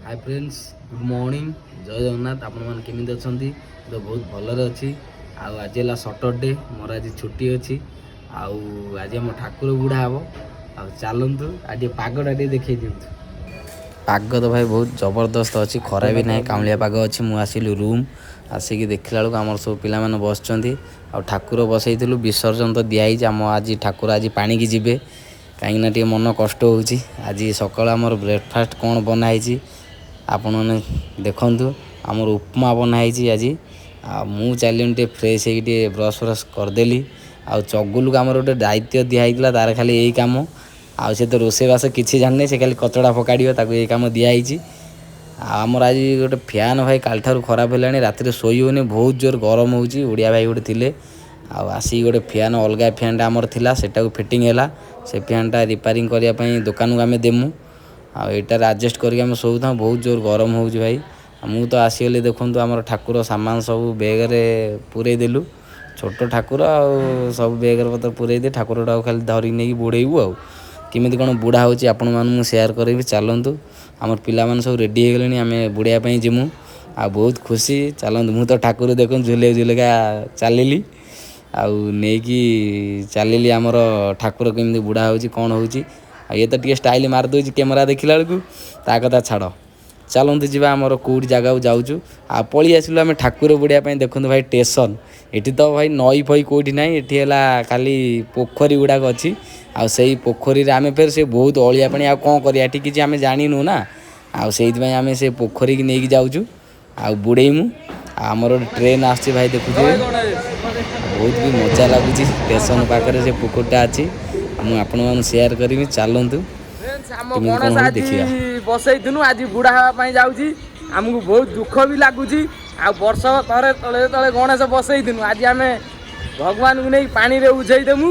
Hi friends good morning जय जगन्नाथ आपण मैंने केमी अच्छा तो बहुत भलरे अच्छी आज है सटरडे मोर आज छुट्टी अच्छी आज आम ठाकुर बुढ़ा हम चलतु आज पागटा देखी दिंतु पाग तो भाई बहुत जबरदस्त अच्छी खरा भी ना काउलिया पाग अच्छी मुझे आसिलु रूम आसिक देखला बेलू आम सब पिला बस ठाकुर बसईलु विसर्जन तो दिखाई आम आज ठाकुर आज पानी की जीवे कहीं टे मन कष्ट हो आज सकाल आम ब्रेकफास्ट कौन बनाई आपण मैंने देखु आमर उपमा बनाई आज मु चलनी टे फ्रेश हो ब्रश फ्रश करदेली आ चगुल को आम गोटे दायित्व दिखाई तार खाली यही कम से तो रोषेबास किसी जाने से खाली कचड़ा फकाड़ ये कम दिखाई आमर आज गोटे फैन भाई काल ठार खराब है राति शोई होनी बहुत जोर गरम होड़िया भाई गोटे थे आसिक गोटे फैन अलग फैनटा आमर था से फिटिंग है से फैनटा रिपेयरिंग करने दुकान को आम देमु आईटार आडजस्ट करके शोऊ था बहुत जोर गरम हो भाई मु तो आसीगली देखूँ आम ठाकुर सामान सब बेगरे पूरे देलु छोट ठाकुर सब बेगर पतर पूरे दे ठाकुरटा खाली धरिक नहीं बुड़ेबू आमती कौन बुढ़ा हो आपण मैं सेयार करी चलतु आम पिला सब रेडी हो गले आम बुड़ाई जीमु आ बहुत खुशी चलतु मु तो ठाकुर देख झुले झुलेका चलि चलि आमर ठाकुर केमी बुढ़ा हो कौन हो ये तो टे स्टाइल मारदे कैमेरा देखला बेलू ता कथा छाड़ चलतु जी आमर कौट जगह जाऊँ आ पलि आसलु आम ठाकुर बुड़ाई देखु भाई स्टेशन ये तो भाई नई फई कौटी ना ये खाली पोखरी गुड़ाक अच्छी आई पोखरी आम फेर से बहुत अलिया पानी आ कौन कर किसी आम जानू ना आई आम से पोखरी की नहीं जाऊँ आ बुड़ेमु आमर ट्रेन आस भाई देखु बहुत भी मजा लगुच स्टेशन पाखे से पोखरटा अच्छी मुझे आपण सेयार करी चलतु बसईनु आज बुढ़ा हाँपाई जाऊँगी आमको बहुत दुख भी लगुच वर्ष थे तले तले गणेश बसईनु आज आम भगवान को नहीं पानी रे उझेदेमु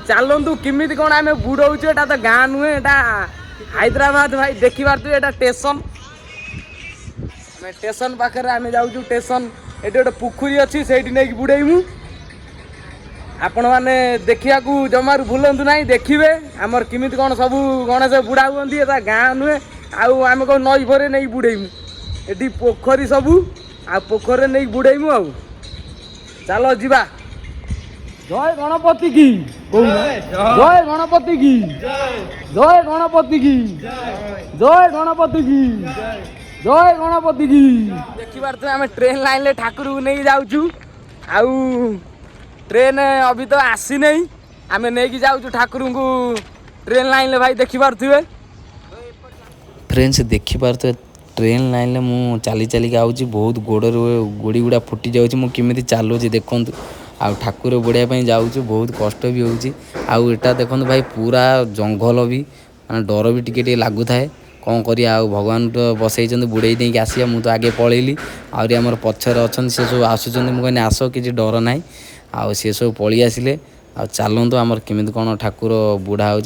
चलतु किमी कौन आम बुड़ाऊ एटा तो गाँ नुहे एटा हैदराबाद भाई देखिबार तु एटा स्टेशन स्टेशन पाखे आम जाऊँ स्टेशन ये गोटे पुखरी अच्छी से नहीं बुड़ेमु आपण मैंने देखा जमार भूलु ना देखिए आमर किमी कौन सब गणेश बुढ़ा हुए गाँ नुहे आम कौन नई भरे नहीं बुड़ेमु ये पोखरी सबू आ पोखर नहीं बुड़ेमु चलो जीवा जय गणपति की जय गणपति की जय गणपति की जय गणपति की जय गणपति की देखिबार तो आम ट्रेन लाइन ले ठाकुर को नहीं जाऊँ ट्रेन अभी तो आसी नहीं आम नहीं जाऊँ ठाकुर को ट्रेन लाइन ले भाई देखिपारे फ्रेंड्स देखिपारे ट्रेन लाइन मु चली चलिक आऊँगी बहुत गोड़ गोड़ी गुड़ा फुटी जाऊँगी मुझे केमी चलुची देखु ठाकुर बुड़ाई जाऊँ बहुत कष्ट भी होटा देखो भाई पूरा जंगल भी मैं डर भी टी लगुए कौन करिया भगवान तो बसई बुड़े नहीं आसिया मुझे तो आगे पलैली आमर पचर अच्छा से सब आसुँच मुझे आस कि डर ना सी सब पलि आसिले चलतु आमर केमी कौन ठाकुर बुढ़ा हो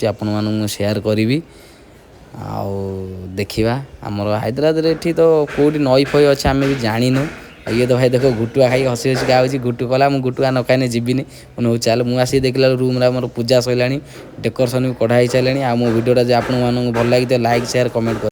सेयार करी देखा आमर हैदराबाद ये तो कौटी नई फई अच्छे आम भी जानू ये तो भाई देखो गुटुआ खाई हसी हसी आऊँगी गुटु कला मुझे गुटुआ न खाई जीविनी मुझे चल मुझे देखला रूम मोर पूजा सरला डेकोरेसन भी कढ़ाई सारे मो भिडियोटा जो आपको भल लगी लाइक शेयर कमेंट कर।